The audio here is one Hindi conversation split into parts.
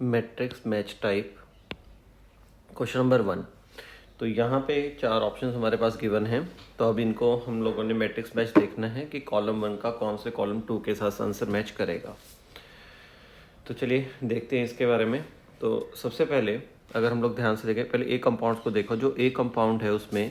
Matrix match type question number 1। तो यहाँ पे 4 ऑप्शंस हमारे पास गिवन हैं। तो अब इनको हम लोगों ने मैट्रिक्स मैच देखना है कि कॉलम 1 का कौन से कॉलम 2 के साथ आंसर मैच करेगा। तो चलिए देखते हैं इसके बारे में। तो सबसे पहले अगर हम लोग ध्यान से देखें, पहले ए कंपाउंड को देखो। जो ए कंपाउंड है उसमें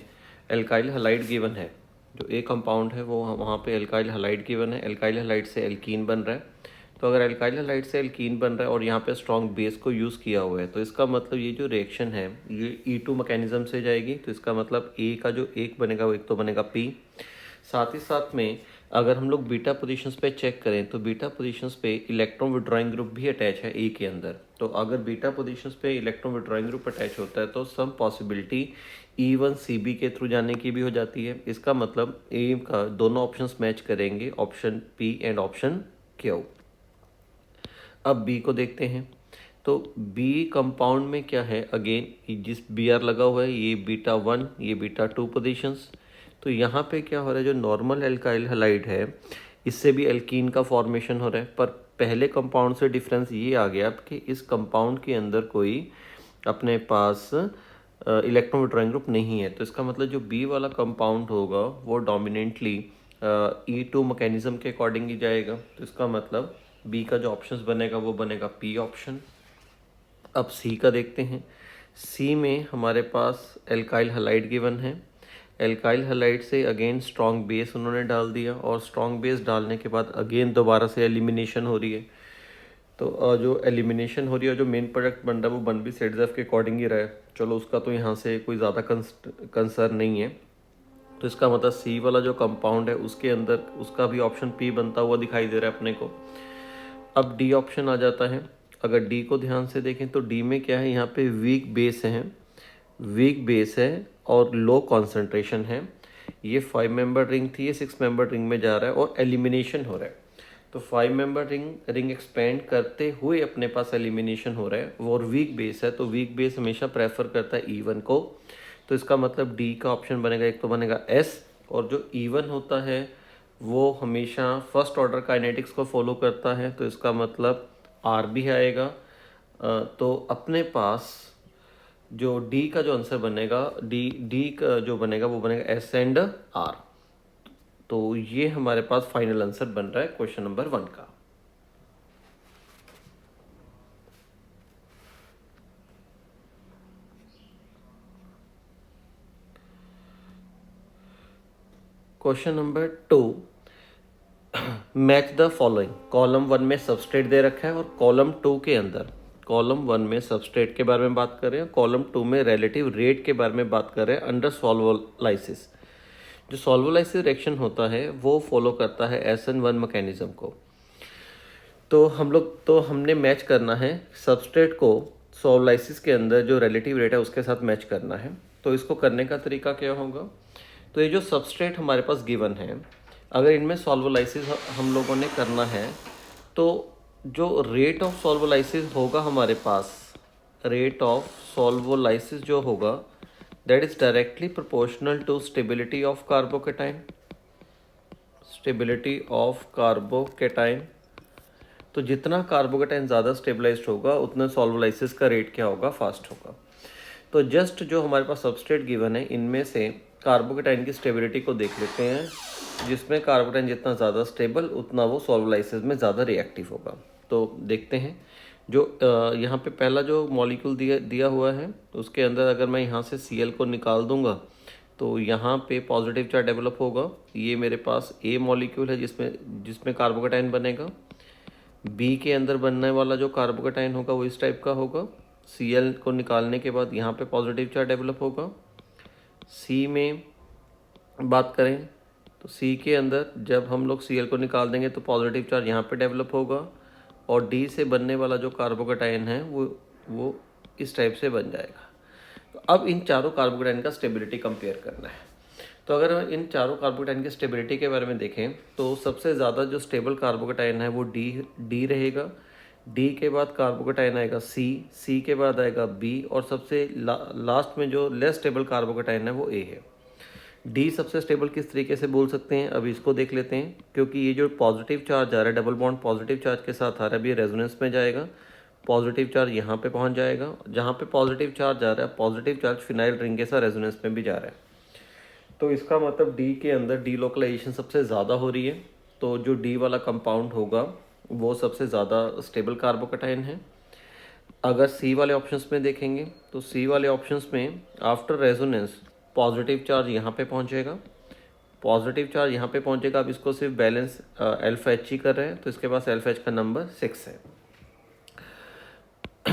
एल्काइल हलाइड गिवन है। जो ए कंपाउंड है वो वहाँ पे एल्काइल हलाइड गिवन है। एल्काइल हलाइड से एल्कीन बन रहा है। तो अगर एल्काइल हलाइड से एल्कीन बन रहा है और यहाँ पे स्ट्रॉन्ग बेस को यूज़ किया हुआ है, तो इसका मतलब ये जो रिएक्शन है ये E2 मैकेनिज्म से जाएगी। तो इसका मतलब ए का जो एक बनेगा वो एक तो बनेगा पी। साथ ही साथ में अगर हम लोग बीटा पोजीशंस पे चेक करें तो बीटा पोजीशंस पे इलेक्ट्रॉन विड्रॉइंग ग्रुप भी अटैच है ए के अंदर। तो अगर बीटा पोजीशंस पे इलेक्ट्रॉन विड्रॉइंग ग्रुप अटैच होता है तो सम पॉसिबिलिटी E1CB के थ्रू जाने की भी हो जाती है। इसका मतलब ए का दोनों ऑप्शंस मैच करेंगे, option P and option Q. अब बी को देखते हैं। तो बी कंपाउंड में क्या है, अगेन जिस बी आर लगा हुआ है ये बीटा 1 ये बीटा 2 पोजीशंस। तो यहाँ पे क्या हो रहा है, जो नॉर्मल एल्काइल हलाइड है इससे भी एल्कीन का फॉर्मेशन हो रहा है। पर पहले कंपाउंड से डिफरेंस ये आ गया कि इस कंपाउंड के अंदर कोई अपने पास इलेक्ट्रॉन विड्रॉइंग ग्रुप नहीं है। तो इसका मतलब जो बी वाला कंपाउंड होगा वो डोमिनेंटली E2 मैकेनिज्म के अकॉर्डिंग ही जाएगा। तो इसका मतलब बी का जो ऑप्शंस बनेगा वो बनेगा पी ऑप्शन। अब सी का देखते हैं। सी में हमारे पास एल्काइल हलाइड गिवन है। एल्काइल हलाइड से अगेन स्ट्रॉन्ग बेस उन्होंने डाल दिया और स्ट्रॉन्ग बेस डालने के बाद अगेन दोबारा से एलिमिनेशन हो रही है। तो जो एलिमिनेशन हो रही है, जो मेन प्रोडक्ट बन रहा है वो बन भी सेडजेफ के अकॉर्डिंग ही रहा है। चलो उसका तो यहाँ से कोई ज़्यादा कंसर्न नहीं है। तो इसका मतलब सी वाला जो कंपाउंड है उसके अंदर उसका भी ऑप्शन पी बनता हुआ दिखाई दे रहा है अपने को। अब डी ऑप्शन आ जाता है। अगर डी को ध्यान से देखें तो डी में क्या है, यहाँ पे वीक बेस है, वीक बेस है और लो कॉन्सेंट्रेशन है। ये 5 मेंबर रिंग थी, ये 6 मेंबर रिंग में जा रहा है और एलिमिनेशन हो रहा है। तो 5 मेंबर रिंग एक्सपेंड करते हुए अपने पास एलिमिनेशन हो रहा है वो, और वीक बेस है। तो वीक बेस हमेशा प्रेफर करता है E1 को। तो इसका मतलब डी का ऑप्शन बनेगा, एक तो बनेगा एस, और जो E1 होता है वो हमेशा फर्स्ट ऑर्डर काइनेटिक्स को फॉलो करता है। तो इसका मतलब आर भी आएगा। तो अपने पास जो डी का जो आंसर बनेगा, डी का जो बनेगा वो बनेगा एस एंड आर। तो ये हमारे पास फाइनल आंसर बन रहा है क्वेश्चन नंबर 1 का। Question number 2, match the following. Column 1 में सबस्ट्रेट दे रखा है और कॉलम 2 के अंदर, कॉलम 1 में सबस्ट्रेट के बारे में बात कर रहे हैं, कॉलम 2 में रिलेटिव रेट के बारे में बात कर रहे हैं अंडर सॉल्वोलाइसिस। जो सॉल्वोलाइसिस रिएक्शन होता है वो फॉलो करता है SN1 मैकेनिज्म को। तो हमने मैच करना है सबस्ट्रेट को सॉल्वोलाइसिस के अंदर जो रिलेटिव रेट है उसके साथ मैच करना है। तो इसको करने का तरीका क्या होगा, तो ये जो सबस्ट्रेट हमारे पास गिवन है, अगर इनमें सॉल्वोलाइसिस हम लोगों ने करना है तो जो रेट ऑफ सॉल्वोलाइसिस होगा हमारे पास, रेट ऑफ सॉल्वोलाइसिस जो होगा that is directly proportional to stability of carbocation, stability of carbocation. तो जितना कार्बोकेटाइन ज़्यादा स्टेबलाइज्ड होगा उतना सॉल्वोलाइसिस का रेट क्या होगा, फास्ट होगा। तो जस्ट जो हमारे पास सबस्ट्रेट गिवन है इनमें से कार्बोकेटाइन की स्टेबिलिटी को देख लेते हैं, जिसमें कार्बोकेटाइन जितना ज़्यादा स्टेबल उतना वो सॉल्वोलाइसिस में ज़्यादा रिएक्टिव होगा। तो देखते हैं जो यहाँ पे पहला जो मॉलिक्यूल दिया हुआ है उसके अंदर अगर मैं यहाँ से Cl को निकाल दूंगा तो यहाँ पे पॉजिटिव चार्ज डेवलप होगा। ये मेरे पास ए मॉलिक्यूल है जिसमें कार्बोकेटाइन बनेगा। बी के अंदर बनने वाला जो कार्बोकेटाइन होगा वो इस टाइप का होगा। Cl को निकालने के बाद यहाँ पे पॉजिटिव चार्ज डेवलप होगा। सी में बात करें तो सी के अंदर जब हम लोग Cl को निकाल देंगे तो पॉजिटिव चार्ज यहाँ पे डेवलप होगा और डी से बनने वाला जो कार्बोकेटाइन है वो इस टाइप से बन जाएगा। तो अब इन चारों कार्बोकेटाइन का स्टेबिलिटी कंपेयर करना है। तो अगर इन चारों कार्बोकेटाइन की स्टेबिलिटी के बारे में देखें तो सबसे ज़्यादा जो स्टेबल कार्बोकेटाइन है वो डी रहेगा। डी के बाद कार्बोकेटाइन आएगा सी के बाद आएगा बी और सबसे लास्ट में जो लेस स्टेबल कार्बोकेटाइन है वो ए है। डी सबसे स्टेबल किस तरीके से बोल सकते हैं, अब इसको देख लेते हैं। क्योंकि ये जो पॉजिटिव चार्ज आ रहा है, डबल बॉन्ड पॉजिटिव चार्ज के साथ आ रहा है, अभी रेजोनेंस में जाएगा। पॉजिटिव चार्ज यहाँ पे पहुँच जाएगा। जहाँ पे पॉजिटिव चार्ज जा रहा है, पॉजिटिव चार्ज फिनाइल रिंग के साथ रेजोनेंस में भी जा रहा है। तो इसका मतलब डी के अंदर डीलोकलाइजेशन सबसे ज़्यादा हो रही है। तो जो डी वाला कंपाउंड होगा वो सबसे ज़्यादा स्टेबल कार्बोकैटायन है। अगर सी वाले ऑप्शंस में देखेंगे तो सी वाले ऑप्शंस में आफ्टर रेजोनेंस पॉजिटिव चार्ज यहाँ पे पहुँचेगा, पॉजिटिव चार्ज यहाँ पे पहुँचेगा। अब इसको सिर्फ बैलेंस अल्फा एच ही कर रहे हैं, तो इसके पास अल्फा एच का नंबर 6 है।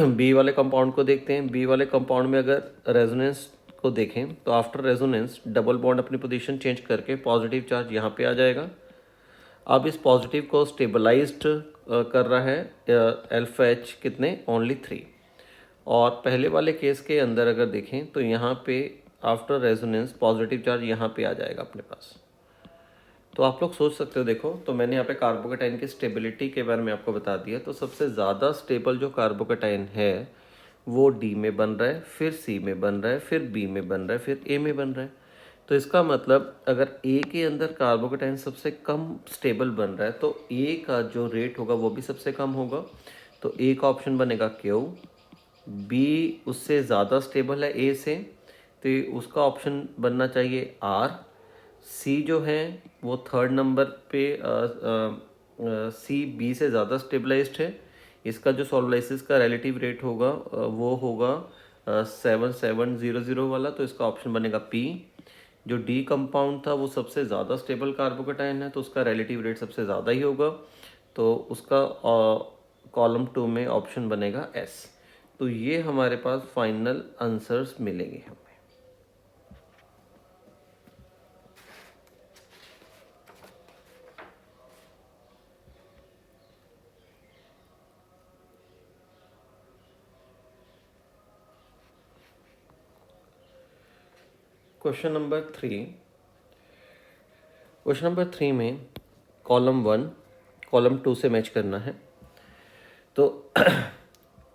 बी वाले कंपाउंड को देखते हैं। बी वाले कंपाउंड में अगर रेजोनेंस को देखें तो आफ्टर रेजोनेंस डबल बॉन्ड अपनी पोजीशन चेंज करके पॉजिटिव चार्ज यहाँ पे आ जाएगा। अब इस पॉजिटिव को स्टेबलाइज्ड कर रहा है अल्फा एच कितने, ओनली 3। और पहले वाले केस के अंदर अगर देखें तो यहाँ पे आफ्टर रेजोनेंस पॉजिटिव चार्ज यहाँ पे आ जाएगा अपने पास। तो आप लोग सोच सकते हो, देखो तो मैंने यहाँ पे कार्बोकैटायन की स्टेबिलिटी के बारे में आपको बता दिया। तो सबसे ज़्यादा स्टेबल जो कार्बोकैटायन है वो डी में बन रहा है, फिर सी में बन रहा है, फिर बी में बन रहा है, फिर ए में बन रहा है। तो इसका मतलब अगर ए के अंदर कार्बोकैटायन सबसे कम स्टेबल बन रहा है तो ए का जो रेट होगा वो भी सबसे कम होगा। तो ए का ऑप्शन बनेगा क्यू। बी उससे ज़्यादा स्टेबल है ए से, तो उसका ऑप्शन बनना चाहिए आर। सी जो है वो थर्ड नंबर पे सी बी से ज़्यादा स्टेबलाइज्ड है। इसका जो सॉल्वलाइसिस का रिलेटिव रेट होगा वो होगा 7700 वाला, तो इसका ऑप्शन बनेगा पी। जो डी कंपाउंड था वो सबसे ज़्यादा स्टेबल कार्बोकैटायन है, तो उसका रिलेटिव रेट सबसे ज़्यादा ही होगा, तो उसका कॉलम 2 में ऑप्शन बनेगा एस। तो ये हमारे पास फाइनल आंसर्स मिलेंगे हमें। क्वेश्चन नंबर 3 में कॉलम 1 कॉलम 2 से मैच करना है। तो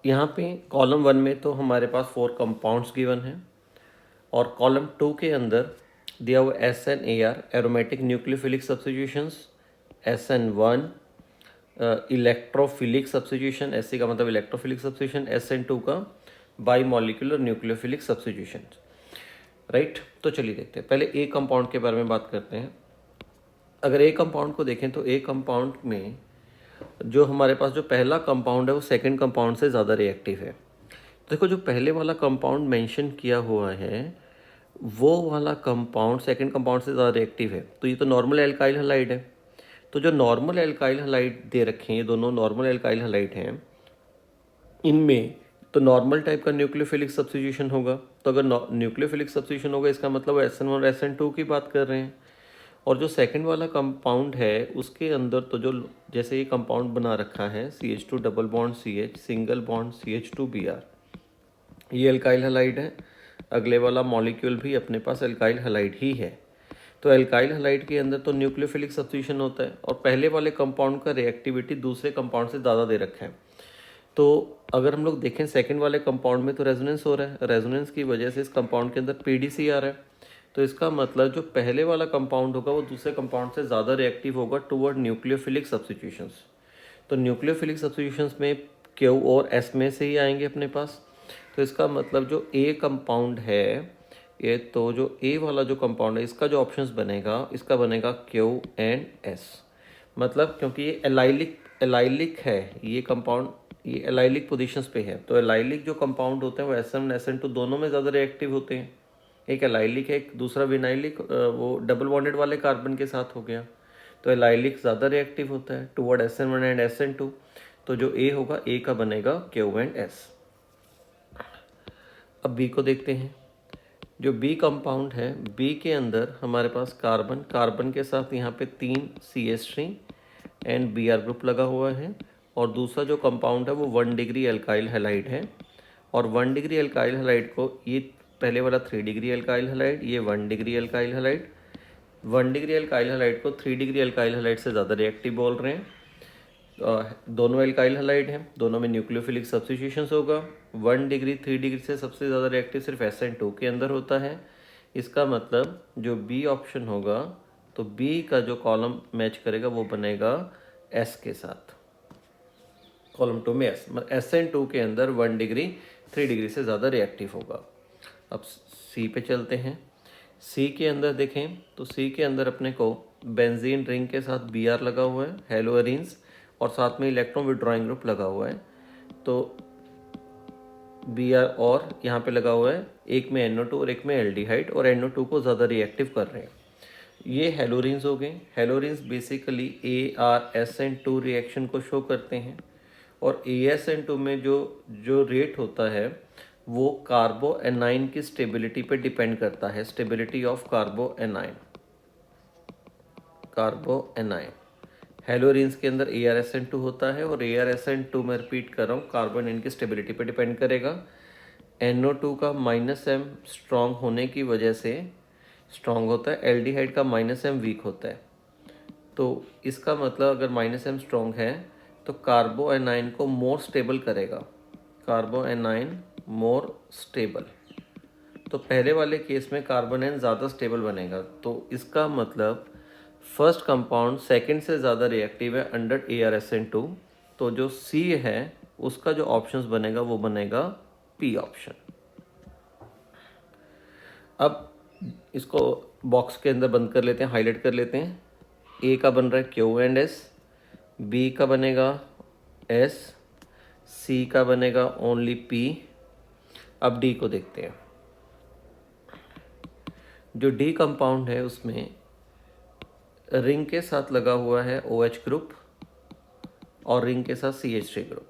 यहाँ पे कॉलम 1 में तो हमारे पास 4 कंपाउंड्स गिवन हैं, और कॉलम 2 के अंदर दिया हुआ SN_AR aromatic nucleophilic substitutions, SN1 electrophilic substitution, SC का मतलब इलेक्ट्रोफिलिक सब्स्टिट्यूशन, SN2 का by molecular nucleophilic substitution. Right, तो चलिए देखते हैं। पहले ए कंपाउंड के बारे में बात करते हैं। अगर ए कंपाउंड को देखें तो ए कंपाउंड में जो हमारे पास जो पहला कंपाउंड है वो सेकंड कंपाउंड से ज़्यादा रिएक्टिव है। देखो जो पहले वाला कंपाउंड मेंशन किया हुआ है वो वाला कंपाउंड सेकंड कंपाउंड से ज़्यादा रिएक्टिव है। तो ये तो नॉर्मल एल्काइल हैलाइड है। तो जो नॉर्मल एल्काइल हैलाइड दे रखे हैं, ये दोनों नॉर्मल एल्काइल हैलाइड हैं, इनमें तो नॉर्मल टाइप का न्यूक्लियोफिलिक सब्स्टिट्यूशन होगा। तो अगर न्यूक्लियोफिलिक सब्स्टिट्यूशन होगा इसका मतलब SN1 और SN2 की बात कर रहे हैं। और जो सेकंड वाला कंपाउंड है उसके अंदर तो जो जैसे ये कंपाउंड बना रखा है CH2 double bond CH single bond CH2Br, ये एल्काइल हैलाइड है। अगले वाला मॉलिक्यूल भी अपने पास एल्काइल हैलाइड ही है। तो एल्काइल हैलाइड के अंदर तो न्यूक्लियोफिलिक सब्स्टिट्यूशन होता है, और पहले वाले कंपाउंड का रिएक्टिविटी दूसरे कंपाउंड से ज़्यादा दे रखा है। तो अगर हम लोग देखें सेकंड वाले कंपाउंड में तो रेजोनेंस हो रहा है, रेजोनेंस की वजह से इस कंपाउंड के अंदर PDC आ रहा है। तो इसका मतलब जो पहले वाला कंपाउंड होगा वो दूसरे कंपाउंड से ज़्यादा रिएक्टिव होगा टुवर्ड न्यूक्लियोफिलिक सब्स्टिट्यूशंस। तो न्यूक्लियोफिलिक सब्स्टिट्यूशंस में Q और S में से ही आएंगे अपने पास। तो इसका मतलब जो A कंपाउंड है, ये तो जो A वाला जो कंपाउंड है इसका जो ऑप्शंस बनेगा, इसका बनेगा Q एंड S। मतलब क्योंकि ये एलाइलिक है, ये कंपाउंड ये एलाइलिक पोजीशंस पे है। तो एलाइलिक जो कंपाउंड होते हैं वो SN SN2 दोनों में ज़्यादा रिएक्टिव होते हैं। एक एलाइलिक है, एक दूसरा विनाइलिक, वो डबल बॉन्डेड वाले कार्बन के साथ हो गया। तो एलाइलिक ज़्यादा रिएक्टिव होता है टुवर्ड SN1 एंड SN2। तो जो A होगा A का बनेगा Q एंड S। अब B को देखते हैं। जो B कंपाउंड है, B के अंदर हमारे पास कार्बन के साथ यहाँ पे 3 CH3 एंड Br ग्रुप लगा हुआ है, और दूसरा जो कंपाउंड है वो 1 डिग्री एल्काइल हैलाइड है। और 1 डिग्री एल्काइल हैलाइड को ये पहले वाला 3 डिग्री एल्काइल हैलाइड, ये 1 degree alkyl halide. 1 degree alkyl halide को 3 डिग्री एल्काइल हैलाइड से ज़्यादा रिएक्टिव बोल रहे हैं। दोनों एल्काइल हैलाइड हैं, दोनों में न्यूक्लियोफिलिक सब्स्टिट्यूशंस होगा। 1 डिग्री 3 डिग्री से सबसे ज़्यादा रिएक्टिव सिर्फ SN2 के अंदर होता है। इसका मतलब जो B ऑप्शन होगा, तो B का जो कॉलम मैच करेगा वो बनेगा S के साथ। कॉलम 2 में SN2 के अंदर 1 डिग्री 3 डिग्री से ज़्यादा रिएक्टिव होगा। अब सी पे चलते हैं। सी के अंदर देखें तो सी के अंदर अपने को बेंजीन रिंग के साथ Br लगा हुआ है, हेलोअरीन्स, और साथ में इलेक्ट्रॉन विड्रॉइंग ग्रुप लगा हुआ है। तो Br और यहाँ पे लगा हुआ है, एक में NO2 और एक में एल्डिहाइड, और NO2 को ज़्यादा रिएक्टिव कर रहे हैं। ये हेलोरीन्स हो गए। हेलोरीन्स बेसिकली ArSN2 रिएक्शन को शो करते हैं, और AsN2 में जो रेट होता है वो कार्बो एनाइन की स्टेबिलिटी पे डिपेंड करता है, स्टेबिलिटी ऑफ कार्बो एनाइन। हेलोरीन्स के अंदर ArSN2 होता है, और ArSN2 में रिपीट कर रहा हूँ, कार्बो एनाइन की स्टेबिलिटी पे डिपेंड करेगा। NO2 का -M स्ट्रॉन्ग होने की वजह से स्ट्रॉन्ग होता है, एल्डिहाइड का -M वीक होता है। तो इसका मतलब अगर -M स्ट्रॉन्ग है तो कार्बो एनाइन को मोर स्टेबल करेगा, कार्बो एनाइन मोर स्टेबल। तो पहले वाले केस में कार्बन एनाइन ज़्यादा स्टेबल बनेगा, तो इसका मतलब फर्स्ट कंपाउंड सेकंड से ज़्यादा रिएक्टिव है अंडर ArSN2। तो जो सी है उसका जो ऑप्शंस बनेगा वो बनेगा पी ऑप्शन। अब इसको बॉक्स के अंदर बंद कर लेते हैं, हाईलाइट कर लेते हैं। ए का बन रहा है Q एंड S, बी का बनेगा S, सी का बनेगा ओनली P। अब डी को देखते हैं। जो डी कंपाउंड है उसमें रिंग के साथ लगा हुआ है OH ग्रुप और रिंग के साथ CH3 ग्रुप,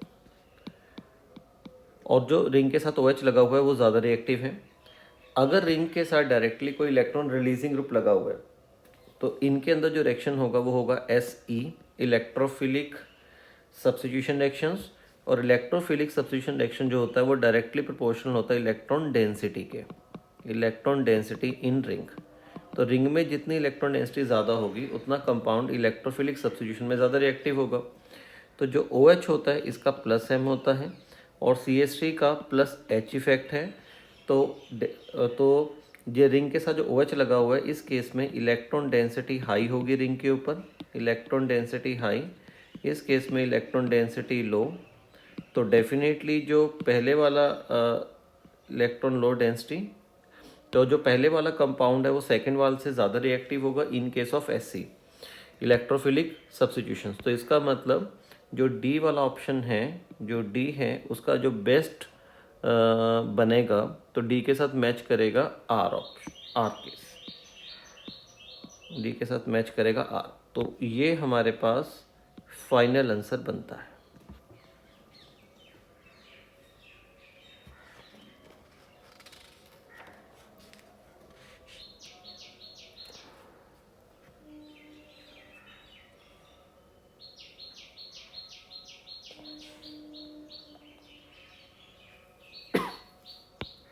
और जो रिंग के साथ OH लगा हुआ है वो ज़्यादा रिएक्टिव है। अगर रिंग के साथ डायरेक्टली कोई इलेक्ट्रॉन रिलीजिंग ग्रुप लगा हुआ है तो इनके अंदर जो रिएक्शन होगा वो होगा SE, इलेक्ट्रोफिलिक सब्स्टिट्यूशन रिएक्शंस। और इलेक्ट्रोफिलिक सब्स्टिट्यूशन रिएक्शन जो होता है वो डायरेक्टली प्रोपोर्शनल होता है इलेक्ट्रॉन डेंसिटी के, इलेक्ट्रॉन डेंसिटी इन रिंग। तो रिंग में जितनी इलेक्ट्रॉन डेंसिटी ज़्यादा होगी उतना कंपाउंड इलेक्ट्रोफिलिक सब्स्टिट्यूशन में ज़्यादा रिएक्टिव होगा। तो जो OH होता है इसका +M होता है, और CH3 का +H इफेक्ट है। तो ये रिंग के साथ जो OH लगा हुआ है इस केस में इलेक्ट्रॉन डेंसिटी हाई होगी रिंग के ऊपर, इलेक्ट्रॉन डेंसिटी हाई। इस केस में इलेक्ट्रॉन डेंसिटी लो। तो डेफिनेटली जो पहले वाला इलेक्ट्रॉन लो डेंसिटी, तो जो पहले वाला कंपाउंड है वो सेकेंड वाले से ज़्यादा रिएक्टिव होगा in case of SC, electrophilic substitution. तो इसका मतलब जो डी वाला ऑप्शन है, जो डी है उसका जो बेस्ट बनेगा तो डी के साथ मैच करेगा R option, R case, D के साथ मैच करेगा आर। तो ये हमारे पास फाइनल आंसर बनता है।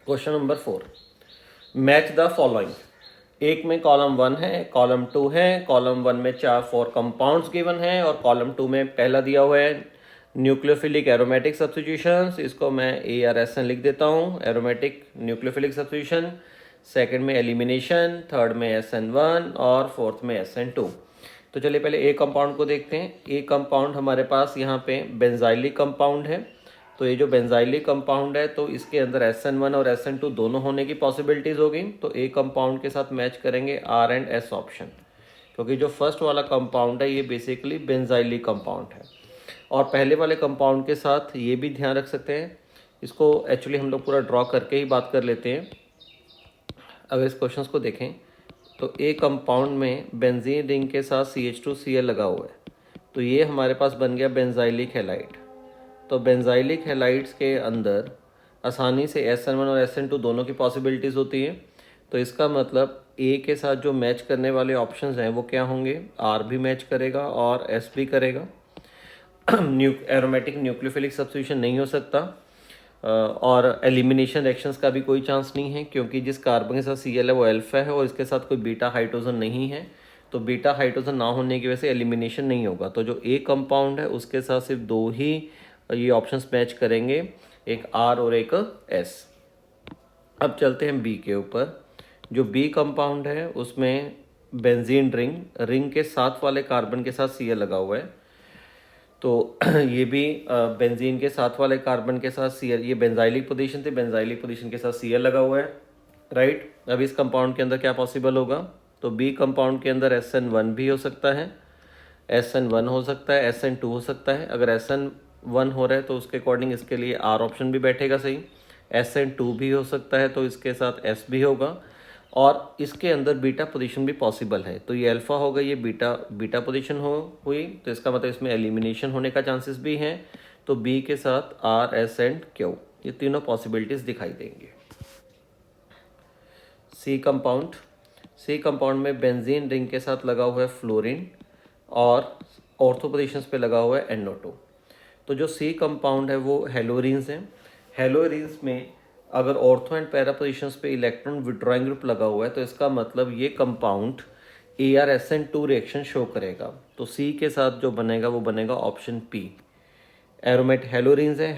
Question number 4, match the following. एक में कॉलम 1 है, कॉलम 2 है, कॉलम 1 में 4 कंपाउंड्स गिवन है, और कॉलम 2 में पहला दिया हुआ है न्यूक्लियोफिलिक एरोमेटिक सब्स्टिट्यूशंस। इसको मैं ArSN लिख देता हूँ, एरोमेटिक न्यूक्लियोफिलिक सब्स्टिट्यूशन। सेकंड में एलिमिनेशन, थर्ड में SN1 और फोर्थ में SN2। तो चलिए पहले ए कंपाउंड को देखते हैं। ए कंपाउंड हमारे पास यहाँ पे बेंजाइलिक कंपाउंड है। तो ये जो बेंजाइलिक कंपाउंड है तो इसके अंदर SN1 और SN2 दोनों होने की पॉसिबिलिटीज़ होगी। तो ए कंपाउंड के साथ मैच करेंगे R एंड S ऑप्शन, क्योंकि जो फर्स्ट वाला कंपाउंड है ये बेसिकली बेंजाइलिक कंपाउंड है। और पहले वाले कंपाउंड के साथ ये भी ध्यान रख सकते हैं, इसको एक्चुअली हम लोग पूरा ड्रॉ करके ही बात कर लेते हैं। अगर इस क्वेश्चन को देखें तो ए कंपाउंड में बेंजीन रिंग के साथ CH2Cl लगा हुआ है, तो ये हमारे पास बन गया बेंजाइलिक हैलाइड। तो बेंजाइलिक हैलाइड्स के अंदर आसानी से SN1 और SN2 दोनों की पॉसिबिलिटीज़ होती है। तो इसका मतलब ए के साथ जो मैच करने वाले ऑप्शंस हैं वो क्या होंगे, आर भी मैच करेगा और एस भी करेगा। एरोमेटिक न्यूक्लियोफिलिक सब्स्टिट्यूशन नहीं हो सकता, और एलिमिनेशन रिएक्शंस का भी कोई चांस नहीं है, क्योंकि जिस कार्बन के साथ Cl है वो अल्फा है और इसके साथ कोई बीटा हाइड्रोजन नहीं है। तो बीटा हाइड्रोजन ना होने की वजह से एलिमिनेशन नहीं होगा। तो जो ए कंपाउंड है उसके साथ सिर्फ दो ही ये ऑप्शंस मैच करेंगे, एक आर और एक एस। अब चलते हैं बी के ऊपर। जो बी कंपाउंड है उसमें बेंजीन रिंग के साथ वाले कार्बन के साथ Cl लगा हुआ है। तो ये भी बेंजीन के साथ वाले कार्बन के साथ Cl, ये बेंजाइलिक पोजीशन थी, बेंजाइलिक पोजीशन के साथ Cl लगा हुआ है, राइट। अब इस कंपाउंड के अंदर क्या पॉसिबल होगा, तो बी कंपाउंड के अंदर SN1 भी हो सकता है, SN1 हो सकता है, SN2 हो सकता है। अगर SN1 हो रहा है तो उसके अकॉर्डिंग इसके लिए R ऑप्शन भी बैठेगा सही। SN2 भी हो सकता है तो इसके साथ S भी होगा, और इसके अंदर बीटा पोजीशन भी पॉसिबल है। तो ये अल्फ़ा होगा, ये बीटा पोजीशन हुई, तो इसका मतलब इसमें एलिमिनेशन होने का चांसेस भी हैं। तो बी के साथ R, S एंड Q, ये तीनों पॉसिबिलिटीज़ दिखाई देंगे। सी कंपाउंड में बेंजीन रिंग के साथ लगा हुआ है फ्लोरीन, और ऑर्थो पोजीशंस पे लगा हुआ है NO2। तो जो सी कंपाउंड है वो हेलोरिन्स हैं। हेलोरिन्स में अगर ऑर्थो एंड पैरा पोजीशंस पे इलेक्ट्रॉन विड्रॉइंग ग्रुप लगा हुआ है तो इसका मतलब ये कंपाउंड ArSN2 रिएक्शन शो करेगा। तो सी के साथ जो बनेगा वो बनेगा ऑप्शन पी। एरोमेट हेलोरिन्स है,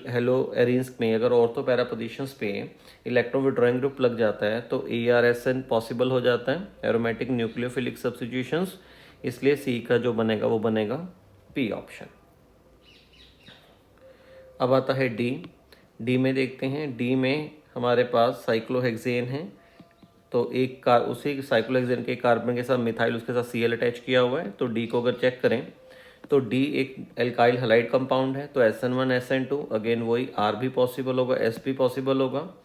हेलोएरिन्स में अगर ऑर्थो पैरा पोजीशंस पे इलेक्ट्रॉन विड्रॉइंग ग्रुप लग जाता है तो ArSN पॉसिबल हो जाता है, एरोमेटिक न्यूक्लियोफिलिक सब्स्टिट्यूशंस, इसलिए सी का जो बनेगा वो बनेगा पी ऑप्शन। अब आता है डी में देखते हैं। डी में हमारे पास साइक्लोहेक्सेन है, तो उसी साइक्लोहेक्सेन के कार्बन के साथ मिथाइल, उसके साथ Cl अटैच किया हुआ है। तो डी को अगर चेक करें तो डी एक एल्काइल हैलाइड कंपाउंड है, तो SN1 SN2 अगेन वही, R भी पॉसिबल होगा, S भी पॉसिबल होगा।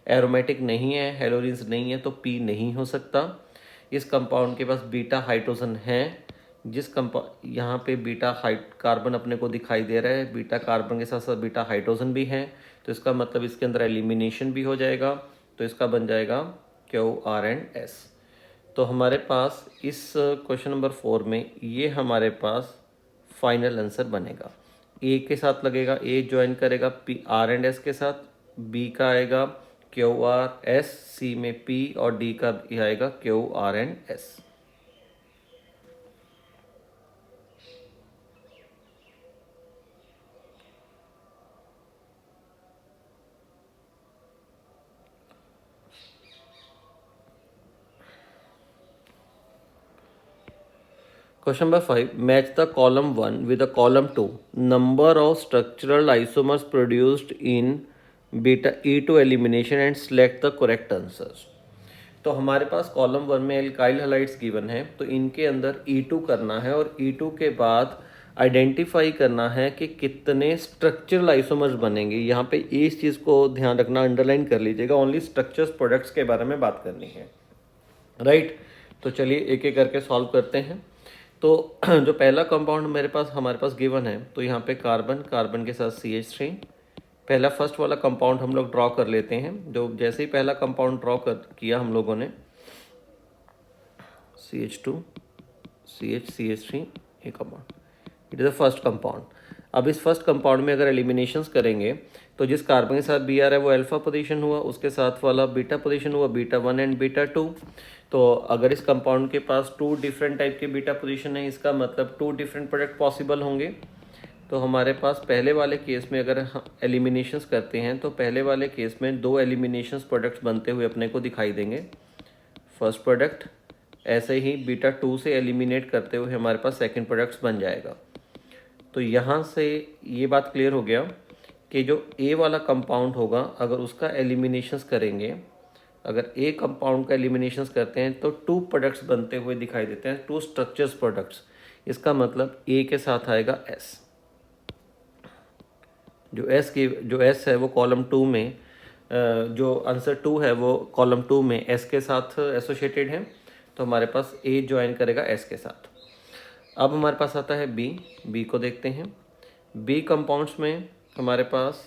एरोमेटिक नहीं है, हेलोरिन्स नहीं है, तो P नहीं हो सकता। इस कंपाउंड के पास बीटा हाइड्रोजन है, यहाँ पे बीटा कार्बन अपने को दिखाई दे रहा है, बीटा कार्बन के साथ साथ बीटा हाइड्रोजन भी है, तो इसका मतलब इसके अंदर एलिमिनेशन भी हो जाएगा। तो इसका बन जाएगा Q, R एंड S। तो हमारे पास इस क्वेश्चन नंबर 4 में ये हमारे पास फाइनल आंसर बनेगा। ए के साथ लगेगा, ए ज्वाइन करेगा पी R एंड S के साथ, बी का आएगा Q, R, S, सी में P और डी का आएगा Q, R and S। Question number 5. Match the column 1 with the column 2. Number of structural isomers produced in beta E2 elimination and select the correct answers. तो हमारे पास कॉलम 1 में एल्काइल हैलाइड्स गिवन है, तो इनके अंदर E2 करना है और E2 के बाद आइडेंटिफाई करना है कि कितने स्ट्रक्चरल आइसोमर्स बनेंगे। यहाँ पे इस चीज़ को ध्यान रखना, अंडरलाइन कर लीजिएगा, ओनली स्ट्रक्चर्स प्रोडक्ट्स के बारे में बात करनी है, राइट। तो चलिए एक एक करके सॉल्व करते हैं। तो जो पहला कंपाउंड हमारे पास गिवन है, तो यहाँ पे कार्बन के साथ CH3, पहला फर्स्ट वाला कंपाउंड हम लोग ड्रॉ कर लेते हैं। जो जैसे ही पहला कंपाउंड ड्रॉ किया हम लोगों ने, CH2 CH3 ये compound, it is the first compound. अब इस फर्स्ट कंपाउंड में अगर एलिमिनेशंस करेंगे तो जिस कार्बन के साथ Br है वो अल्फा पोजीशन हुआ, उसके साथ वाला बीटा पोजीशन हुआ, बीटा 1 एंड बीटा 2। तो अगर इस कंपाउंड के पास 2 डिफरेंट टाइप के बीटा पोजीशन है, इसका मतलब 2 डिफरेंट प्रोडक्ट पॉसिबल होंगे। तो हमारे पास पहले वाले केस में अगर हम एलिमिनेशंस करते हैं तो पहले वाले केस में 2 एलिमिनेशंस प्रोडक्ट्स बनते हुए अपने को दिखाई देंगे। फर्स्ट प्रोडक्ट, ऐसे ही बीटा 2 से एलिमिनेट करते हुए हमारे पास सेकेंड प्रोडक्ट्स बन जाएगा। तो यहाँ से ये बात क्लियर हो गया कि जो ए वाला कंपाउंड होगा अगर उसका एलिमिनेशंस करेंगे, अगर ए कंपाउंड का एलिमिनेशंस करते हैं तो 2 प्रोडक्ट्स बनते हुए दिखाई देते हैं, 2 स्ट्रक्चर्स प्रोडक्ट्स। इसका मतलब ए के साथ आएगा एस। जो एस है वो कॉलम 2 में, जो आंसर 2 है वो कॉलम 2 में एस के साथ एसोसिएटेड है, तो हमारे पास ए ज्वाइन करेगा एस के साथ। अब हमारे पास आता है बी को देखते हैं। बी कंपाउंड्स में हमारे पास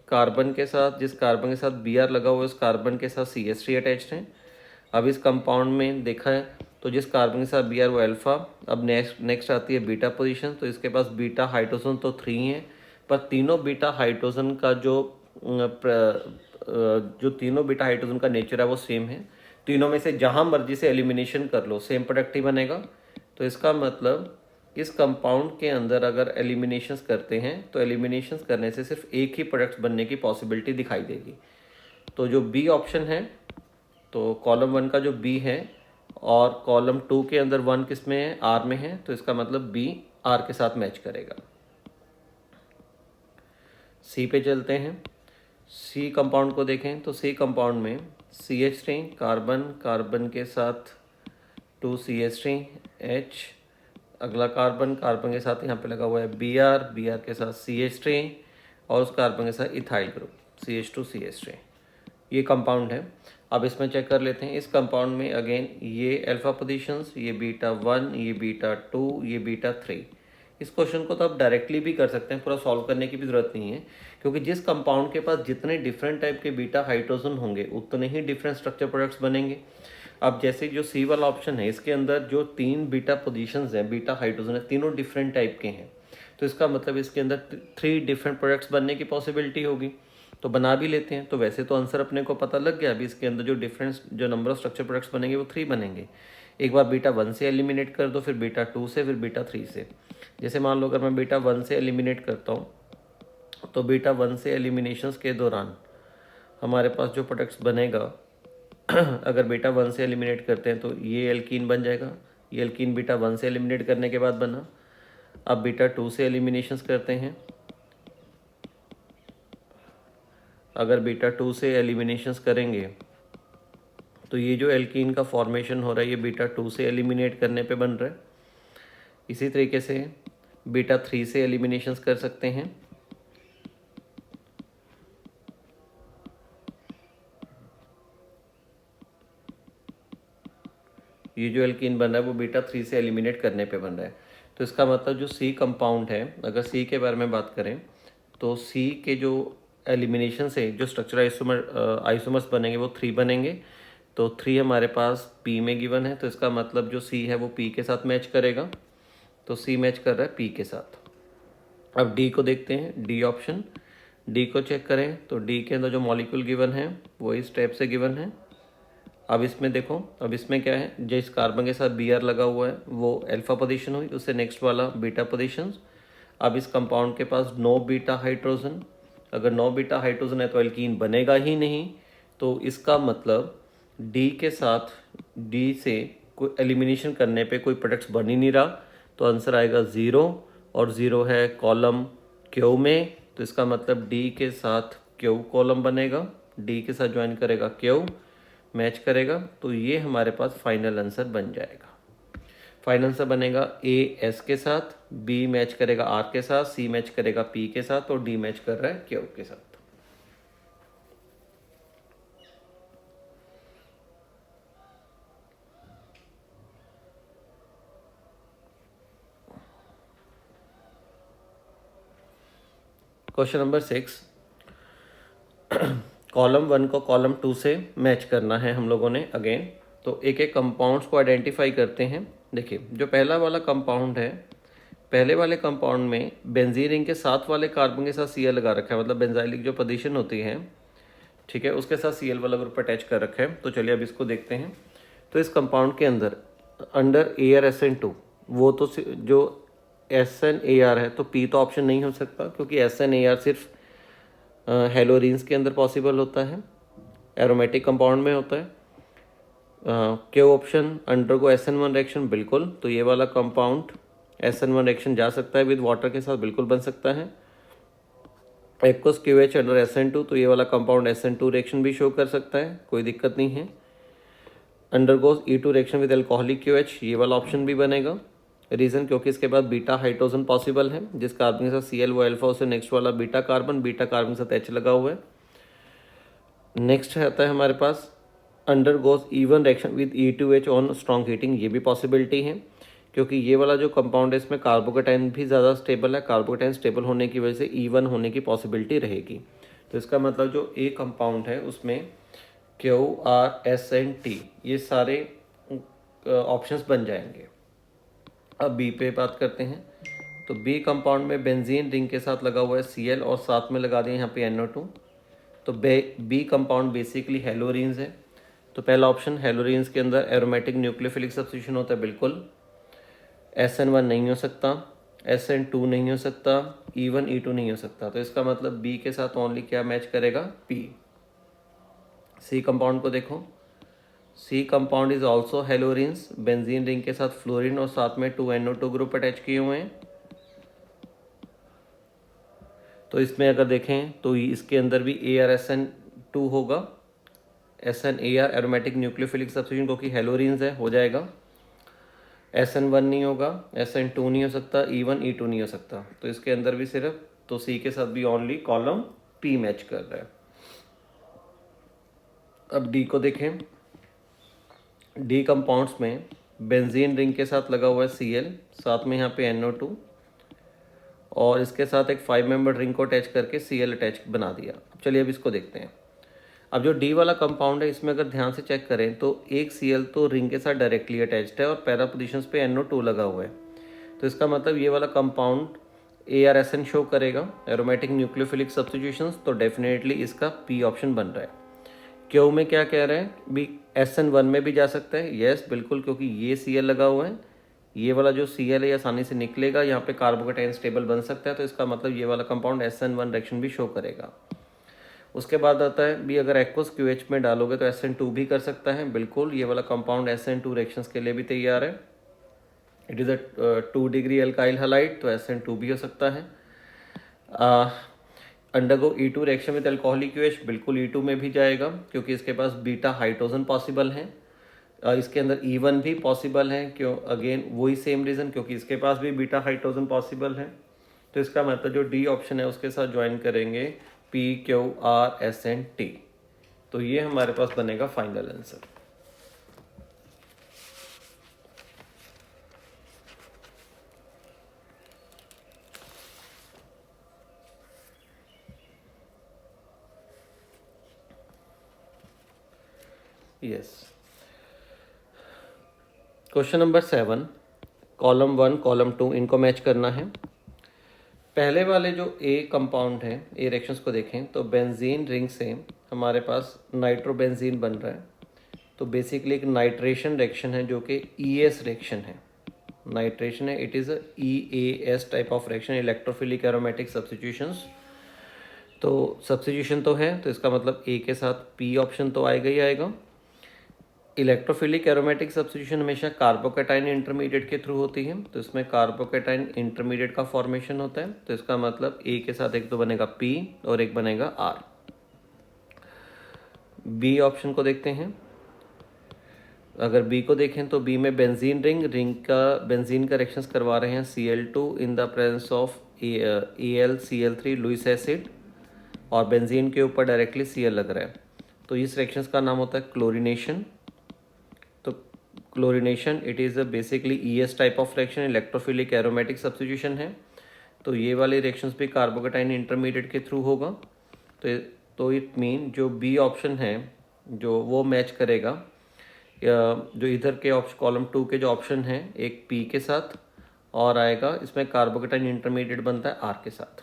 कार्बन के साथ, जिस कार्बन के साथ Br लगा हुआ है उस कार्बन के साथ CH3 अटैच्ड है। अब इस कंपाउंड में देखा है तो जिस कार्बन के साथ Br वो अल्फा। अब नेक्स्ट आती है बीटा पोजीशन, तो इसके पास बीटा हाइड्रोजन तो 3 है, पर तीनों बीटा हाइड्रोजन का जो तीनों बीटा हाइड्रोजन का नेचर है वो सेम है। तीनों में से जहाँ मर्जी से एलिमिनेशन कर लो सेम प्रोडक्ट ही बनेगा। तो इसका मतलब इस कंपाउंड के अंदर अगर एलिमिनेशंस करते हैं तो एलिमिनेशंस करने से सिर्फ एक ही प्रोडक्ट बनने की पॉसिबिलिटी दिखाई देगी। तो जो बी ऑप्शन है, तो कॉलम 1 का जो बी है और कॉलम 2 के अंदर 1 किस में है, आर में है, तो इसका मतलब बी आर के साथ मैच करेगा। सी पे चलते हैं। सी कंपाउंड को देखें तो सी कंपाउंड में CH3 कार्बन, कार्बन के साथ 2CH3 H, अगला कार्बन, कार्बन के साथ यहाँ पे लगा हुआ है Br, Br के साथ CH3 और उस कार्बन के साथ इथाइल ग्रुप CH2CH3। ये कंपाउंड है। अब इसमें चेक कर लेते हैं। इस कंपाउंड में अगेन ये अल्फा पोजीशंस, ये β1, ये β2, ये β3। इस क्वेश्चन को तो आप डायरेक्टली भी कर सकते हैं, पूरा सॉल्व करने की भी ज़रूरत नहीं है, क्योंकि जिस कंपाउंड के पास जितने डिफरेंट टाइप के बीटा हाइड्रोजन होंगे उतने ही डिफरेंट स्ट्रक्चर प्रोडक्ट्स बनेंगे। अब जैसे जो सी वाला ऑप्शन है, इसके अंदर जो 3 बीटा पोजीशंस हैं, बीटा हाइड्रोजन है, तीनों डिफरेंट टाइप के हैं, तो इसका मतलब इसके अंदर 3 डिफरेंट प्रोडक्ट्स बनने की पॉसिबिलिटी होगी। तो बना भी लेते हैं। तो वैसे तो आंसर अपने को पता लग गया। अभी इसके अंदर जो डिफरेंस, जो नंबर ऑफ स्ट्रक्चर प्रोडक्ट्स बनेंगे वो 3 बनेंगे। एक बार β1 से एलिमिनेट कर दो, फिर β2 से, फिर β3 से। जैसे मान लो अगर मैं β1 से एलिमिनेट करता हूँ, तो β1 से एलिमिनेशंस के दौरान हमारे पास जो प्रोडक्ट्स बनेगा, अगर β1 से एलिमिनेट करते हैं तो ये एल्कीन बन जाएगा। ये एल्कीन β1 से एलिमिनेट करने के बाद बना। अब β2 से एलिमिनेशंस करते हैं, अगर β2 से एलिमिनेशंस करेंगे तो ये जो एल्कीन का फॉर्मेशन हो रहा है ये β2 से एलिमिनेट करने पे बन रहा है। इसी तरीके से β3 से एलिमिनेशंस कर सकते हैं। ये जो एल्कीन बन रहा है वो β3 से एलिमिनेट करने पे बन रहा है। तो इसका मतलब जो सी कंपाउंड है, अगर सी के बारे में बात करें तो सी के जो एलिमिनेशन से जो स्ट्रक्चर आइसोमर्स बनेंगे वो 3 बनेंगे। तो 3 हमारे पास पी में गिवन है, तो इसका मतलब जो सी है वो पी के साथ मैच करेगा। तो सी मैच कर रहा है पी के साथ। अब डी को देखते हैं, डी ऑप्शन। डी को चेक करें तो डी के अंदर जो मॉलिक्यूल गिवन है वो इस टाइप से गिवन है। अब इसमें देखो, अब इसमें क्या है, जिस कार्बन के साथ Br लगा हुआ है वो अल्फा पोजीशन हुई, उससे नेक्स्ट वाला बीटा पोजीशन। अब इस कंपाउंड के पास नो बीटा हाइड्रोजन, अगर नो बीटा हाइड्रोजन है तो एल्कीन बनेगा ही नहीं। तो इसका मतलब डी के साथ, डी से कोई एलिमिनेशन करने पे कोई प्रोडक्ट्स बन ही नहीं रहा, तो आंसर आएगा 0, और 0 है कॉलम क्यू में। तो इसका मतलब डी के साथ क्यू कॉलम बनेगा, डी के साथ ज्वाइन करेगा क्यू, मैच करेगा। तो ये हमारे पास फाइनल आंसर बन जाएगा। फाइनल आंसर बनेगा ए एस के साथ, बी मैच करेगा आर के साथ, सी मैच करेगा पी के साथ, और डी मैच कर रहा है क्यू के साथ। क्वेश्चन नंबर 6, कॉलम 1 को कॉलम 2 से मैच करना है हम लोगों ने अगेन। तो एक एक कंपाउंड्स को आइडेंटिफाई करते हैं। देखिए जो पहला वाला कंपाउंड है, पहले वाले कंपाउंड में बेंजीन रिंग के साथ वाले कार्बन के साथ Cl लगा रखा है, मतलब बेंजाइलिक जो पोजीशन होती है, ठीक है, उसके साथ Cl वाला ग्रुप अटैच कर रखा है। तो चलिए अब इसको देखते हैं। तो इस कंपाउंड के अंदर अंडर ArSN2, वो तो जो SnAr है, तो P तो ऑप्शन नहीं हो सकता, क्योंकि SnAr सिर्फ हेलोरिन्स के अंदर पॉसिबल होता है, एरोमेटिक कंपाउंड में होता है। Q option, undergo SN1 reaction, बिल्कुल। तो ये वाला कंपाउंड SN1 रिएक्शन जा सकता है विद वाटर के साथ, बिल्कुल बन सकता है। एक्वस QH अंडर SN2, तो ये वाला कंपाउंड SN2 रिएक्शन भी शो कर सकता है, कोई दिक्कत नहीं है। Undergoes E2 reaction with alcoholic QH, ये वाला ऑप्शन भी बनेगा। रीज़न क्योंकि इसके बाद बीटा हाइड्रोजन पॉसिबल है, जिस कार्बन के साथ Cl वो अल्फा, उससे नेक्स्ट वाला बीटा कार्बन के साथ H लगा हुआ है। नेक्स्ट आता है हमारे पास undergoes E1 reaction with E2H on strong heating, ये भी पॉसिबिलिटी है, क्योंकि ये वाला जो कंपाउंड है इसमें कार्बोकेटाइन भी ज़्यादा स्टेबल है। कार्बोकेटाइन स्टेबल होने की वजह से E1 होने की पॉसिबिलिटी रहेगी। तो इसका मतलब जो ए कंपाउंड है उसमें QRSNT ये सारे ऑप्शंस बन जाएंगे। अब बी पे बात करते हैं। तो बी कंपाउंड में बेंजीन रिंग के साथ लगा हुआ है Cl, और साथ में लगा दिए यहाँ पे NO2। तो बी कंपाउंड बेसिकली हेलोरिन्स है। तो पहला ऑप्शन, हेलोरिन्स के अंदर एरोमेटिक न्यूक्लियोफिलिक सब्स्टिट्यूशन होता है, बिल्कुल। SN1 नहीं हो सकता, SN2 नहीं हो सकता, E1 E2 नहीं हो सकता। तो इसका मतलब बी के साथ ओनली क्या मैच करेगा, पी। सी कंपाउंड को देखो, C compound is also haloarenes, benzene ring के साथ फ्लोरीन और साथ में 2NO2 ग्रुप अटैच किए हुए हैं। तो इसमें अगर देखें तो इसके अंदर भी ArSN2 होगा, SNAr एरोमेटिक न्यूक्लियोफिलिक सब्स्टिट्यूशन क्योंकि हेलोरिन्स है, हो जाएगा। SN1 नहीं होगा, SN2 नहीं हो सकता, E1 E2 नहीं हो सकता। तो इसके अंदर भी सिर्फ तो C के साथ भी ओनली कॉलम P मैच कर रहा है। अब D को देखें। D कंपाउंड्स में बेंजीन रिंग के साथ लगा हुआ है Cl, साथ में यहाँ पे NO2 और इसके साथ एक 5 मेंबर रिंग को अटैच करके Cl अटैच बना दिया। अब चलिए अब इसको देखते हैं। अब जो D वाला कंपाउंड है इसमें अगर ध्यान से चेक करें तो एक Cl तो रिंग के साथ डायरेक्टली अटैच्ड है और पैरा पोजिशंस पे NO2 लगा हुआ है। तो इसका मतलब ये वाला कंपाउंड ArSN शो करेगा, एरोमेटिक न्यूक्लियोफिलिक सब्स्टिट्यूशंस, तो डेफिनेटली इसका P ऑप्शन बन रहा है। क्यू में क्या कह रहे हैं भी SN1 में भी जा सकता है, यस बिल्कुल, क्योंकि ये Cl लगा हुआ है, ये वाला जो Cl है आसानी से निकलेगा, यहाँ पे कार्बोकेटाइन स्टेबल बन सकता है, तो इसका मतलब ये वाला कंपाउंड SN1 रिएक्शन भी शो करेगा। उसके बाद आता है भी अगर एक्वस QH में डालोगे तो SN2 भी कर सकता है, बिल्कुल ये वाला कंपाउंड SN2 रिएक्शंस के लिए भी तैयार है। It is a 2 degree alkyl halide, तो SN2 भी हो सकता है। Undergo E2 reaction with alcoholic QH, बिल्कुल E2 में भी जाएगा क्योंकि इसके पास बीटा हाइड्रोजन पॉसिबल है। इसके अंदर E1 भी पॉसिबल है, क्यों अगेन वही सेम रीज़न, क्योंकि इसके पास भी बीटा हाइड्रोजन पॉसिबल है। तो इसका मतलब जो D ऑप्शन है उसके साथ ज्वाइन करेंगे PQRSNT, तो ये हमारे पास बनेगा final answer. Yes, question number 7, column 1 column 2 इनको मैच करना है। पहले वाले जो ए कंपाउंड है, ए रिएक्शंस को देखें तो बेंजीन रिंग से हमारे पास नाइट्रोबेंजीन बन रहा है, तो बेसिकली एक नाइट्रेशन रिएक्शन है जो कि ES रिएक्शन है, नाइट्रेशन है, it is a EAS type of reaction, electrophilic aromatic substitutions. तो सब्स्टिट्यूशन तो है, तो इसका मतलब ए के साथ P ऑप्शन तो आएगा ही आएगा। इलेक्ट्रोफिलिक एरोमेटिक सब्स्टिट्यूशन हमेशा कार्बोकेटाइन इंटरमीडिएट के थ्रू होती है, तो इसमें कार्बोकेटाइन इंटरमीडिएट का फॉर्मेशन होता है, तो इसका मतलब ए के साथ एक तो बनेगा P और एक बनेगा R। बी ऑप्शन को देखते हैं। अगर बी को देखें तो बी में बेंजीन रिंग का बेंजीन का रिएक्शंस करवा रहे हैं Cl2 in the presence of AlCl3 Lewis acid, और बेंजीन के ऊपर डायरेक्टली Cl लग रहा है, तो इस रिएक्शंस का नाम होता है क्लोरीनेशन। तो chlorination it is a basically ES type of reaction, electrophilic aromatic substitution है, तो ये वाले रिएक्शंस भी कार्बोकेटाइन इंटरमीडिएट के थ्रू होगा। तो इट मीन जो बी ऑप्शन है जो वो मैच करेगा जो इधर के कॉलम 2 के जो ऑप्शन है, एक P के साथ और आएगा इसमें कार्बोकेटाइन इंटरमीडिएट बनता है R के साथ।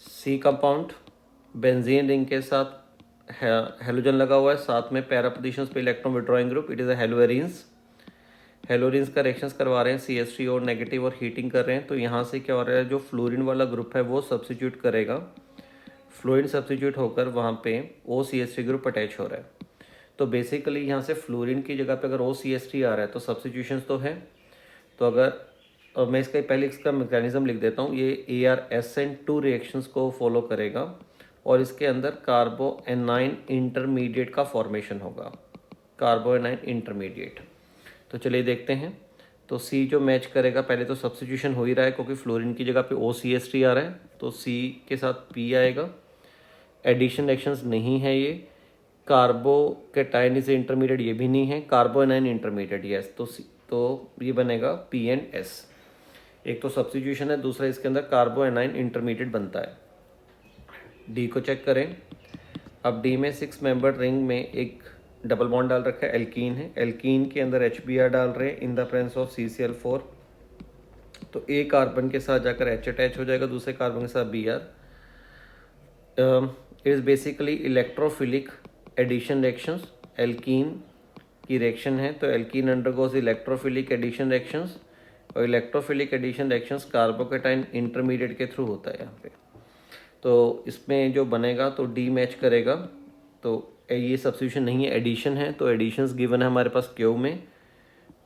C कंपाउंड बेंजीन रिंग के साथ हेलोजन लगा हुआ है, साथ में पैरा पोजीशंस पे electron withdrawing group, it is a haloarenes. Haloarenes का रिएक्शंस करवा रहे हैं CH3 और नेगेटिव और हीटिंग कर रहे हैं, तो यहाँ से क्या हो रहा है, जो फ्लोरीन वाला ग्रुप है वो सब्स्टिट्यूट करेगा, फ्लोरीन सब्स्टिट्यूट होकर वहाँ पे OCH3 ग्रुप अटैच हो रहा है। तो बेसिकली यहाँ से फ्लोरीन की जगह पे अगर OCH3 आ रहा है तो सब्स्टिट्यूशन तो है, तो अगर मैं पहले इसका मैकेनिज्म लिख देता हूँ, ये ArSN2 रिएक्शंस को फॉलो करेगा और इसके अंदर कार्बो एनाइन इंटरमीडिएट का फॉर्मेशन होगा, कार्बो एनाइन इंटरमीडिएट। तो चलिए देखते हैं। तो C जो मैच करेगा, पहले तो सब्स्टिट्यूशन हो ही रहा है क्योंकि फ्लोरीन की जगह पे OCH3 आ रहा है, तो C के साथ P आएगा। एडिशन रिएक्शंस नहीं है ये, कार्बोकेटाइन इज इंटरमीडिएट ये भी नहीं है, कार्बो एनाइन इंटरमीडिएट यस, तो ये बनेगा PNS। एक तो सब्स्टिट्यूशन है, दूसरा इसके अंदर कार्बो एनाइन इंटरमीडिएट बनता है। डी को चेक करें। अब डी में 6 मेंबर रिंग में एक डबल बॉन्ड डाल रखा है, एल्कीन है, एल्कीन के अंदर HBr डाल रहे हैं इन द प्रेजेंस ऑफ CCl4, तो ए कार्बन के साथ जाकर H अटैच हो जाएगा, दूसरे कार्बन के साथ Br। It is basically electrophilic addition reactions, alkene की रिएक्शन है, तो alkene undergoes electrophilic addition reactions, और electrophilic addition reactions carbocation intermediate के थ्रू होता है यहाँ पे। तो इसमें जो बनेगा तो डी मैच करेगा, तो ये सब्स्टिट्यूशन नहीं है, एडिशन है, तो एडिशंस गिवन है हमारे पास क्यू में,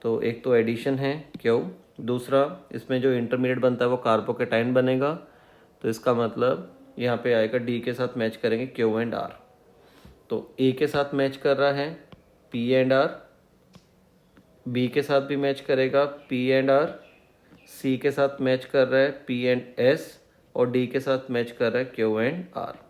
तो एक तो एडिशन है क्यू, दूसरा, इसमें जो इंटरमीडिएट बनता है वो कार्बोकेटाइन बनेगा, तो इसका मतलब यहाँ पे आएगा डी के साथ मैच करेंगे क्यू एंड आर। तो ए के साथ मैच कर रहा है पी एंड आर, बी के साथ भी मैच करेगा पी एंड आर, सी के साथ मैच कर रहा है पी एंड एस, और डी के साथ मैच कर रहा है Q and R.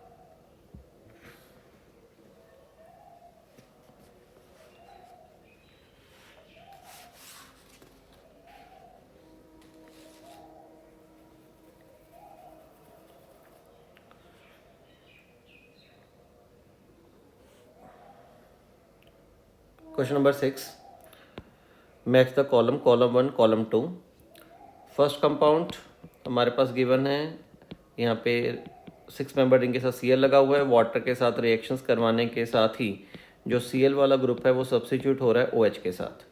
Question number 6, match the column 1 column 2। First compound हमारे पास गिवन है, यहाँ पे 6 मेंबर रिंग के साथ Cl लगा हुआ है, वाटर के साथ रिएक्शंस करवाने के साथ ही जो Cl वाला ग्रुप है वो सब्स्टिट्यूट हो रहा है OH के साथ।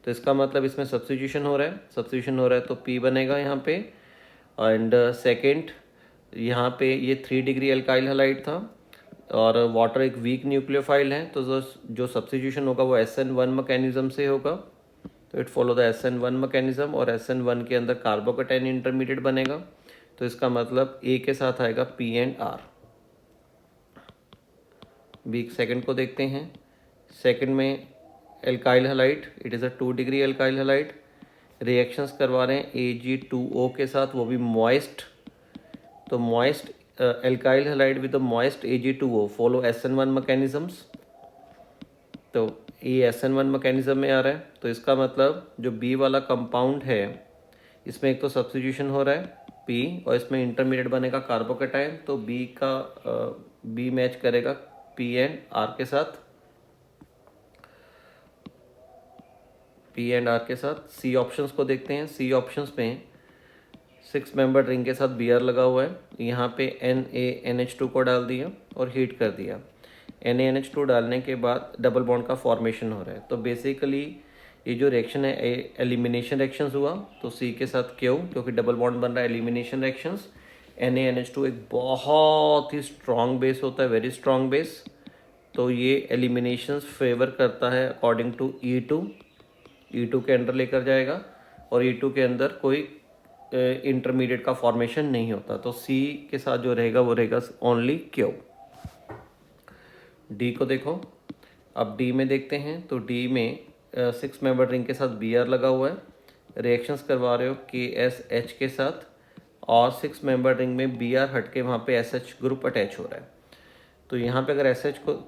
तो इसका मतलब इसमें सब्स्टिट्यूशन हो रहा है, तो P बनेगा यहाँ पे। एंड सेकेंड, यहाँ पे ये 3 डिग्री एल्काइल हैलाइड था और वाटर एक वीक न्यूक्लियोफाइल है, तो जो सब्स्टिट्यूशन होगा वो SN1 मैकेनिज्म से होगा। तो it follow the SN1 mechanism, और SN1 के अंदर कार्बोकेटाइन इंटरमीडिएट बनेगा, तो इसका मतलब ए के साथ आएगा P and R. B second को देखते हैं। सेकंड में alkyl halide, it is a 2 degree alkyl halide, reactions करवा रहे हैं Ag2O के साथ, वो भी मॉइस्ट। तो moist alkyl halide with the moist Ag2O follow SN1 mechanisms, तो ये SN1 मैकेनिज्म में आ रहा है। तो इसका मतलब जो बी वाला कंपाउंड है इसमें एक तो सब्स्टिट्यूशन हो रहा है पी, और इसमें इंटरमीडिएट बनेगा कार्बोकेटाइन, तो बी मैच करेगा पी एंड आर के साथ, सी ऑप्शंस को देखते हैं। सी ऑप्शंस में 6 मेंबर रिंग के साथ Br लगा हुआ है, यहाँ पे NaNH2 को डाल दिया और हीट कर दिया। NaNH2 डालने के बाद डबल बॉन्ड का फॉर्मेशन हो रहा है, तो बेसिकली ये जो रिएक्शन है एलिमिनेशन रिएक्शंस हुआ, तो C के साथ क्यों, क्योंकि डबल बॉन्ड बन रहा है, एलिमिनेशन रिएक्शंस। NaNH2 एक बहुत ही स्ट्रॉन्ग बेस होता है, वेरी स्ट्रॉन्ग बेस, तो ये एलिमिनेशंस फेवर करता है अकॉर्डिंग टू E2 के अंदर लेकर जाएगा, और E2 के अंदर कोई इंटरमीडिएट का फॉर्मेशन नहीं होता, तो C के साथ जो रहेगा वो रहेगा ओनली क्यू। डी को देखो, अब डी में देखते हैं, तो डी में 6 मेंबर रिंग के साथ Br लगा हुआ है, रिएक्शंस करवा रहे हो KSH के साथ, और 6 मेंबर रिंग में Br हट के वहाँ पे SH ग्रुप अटैच हो रहा है। तो यहाँ पे अगर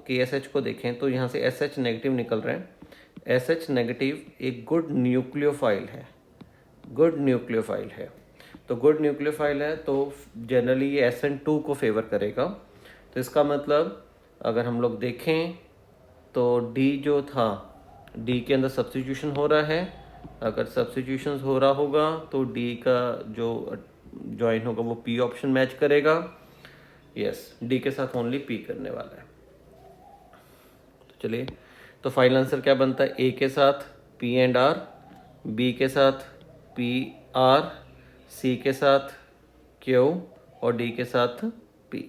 KSH को देखें तो यहाँ से SH नेगेटिव निकल रहा है। SH नेगेटिव एक गुड न्यूक्लियोफाइल है, तो गुड न्यूक्लियोफाइल है तो जनरली ये SN2 को फेवर करेगा। तो इसका मतलब अगर हम लोग देखें तो डी जो था, डी के अंदर सब्स्टिट्यूशन हो रहा है, अगर सब्स्टिट्यूशन हो रहा होगा तो डी का जो ज्वाइन होगा वो पी ऑप्शन मैच करेगा। यस, डी के साथ ओनली पी करने वाला है। तो चलिए, तो फाइनल आंसर क्या बनता है, ए के साथ पी एंड आर, बी के साथ पी आर, सी के साथ क्यू, और डी के साथ पी।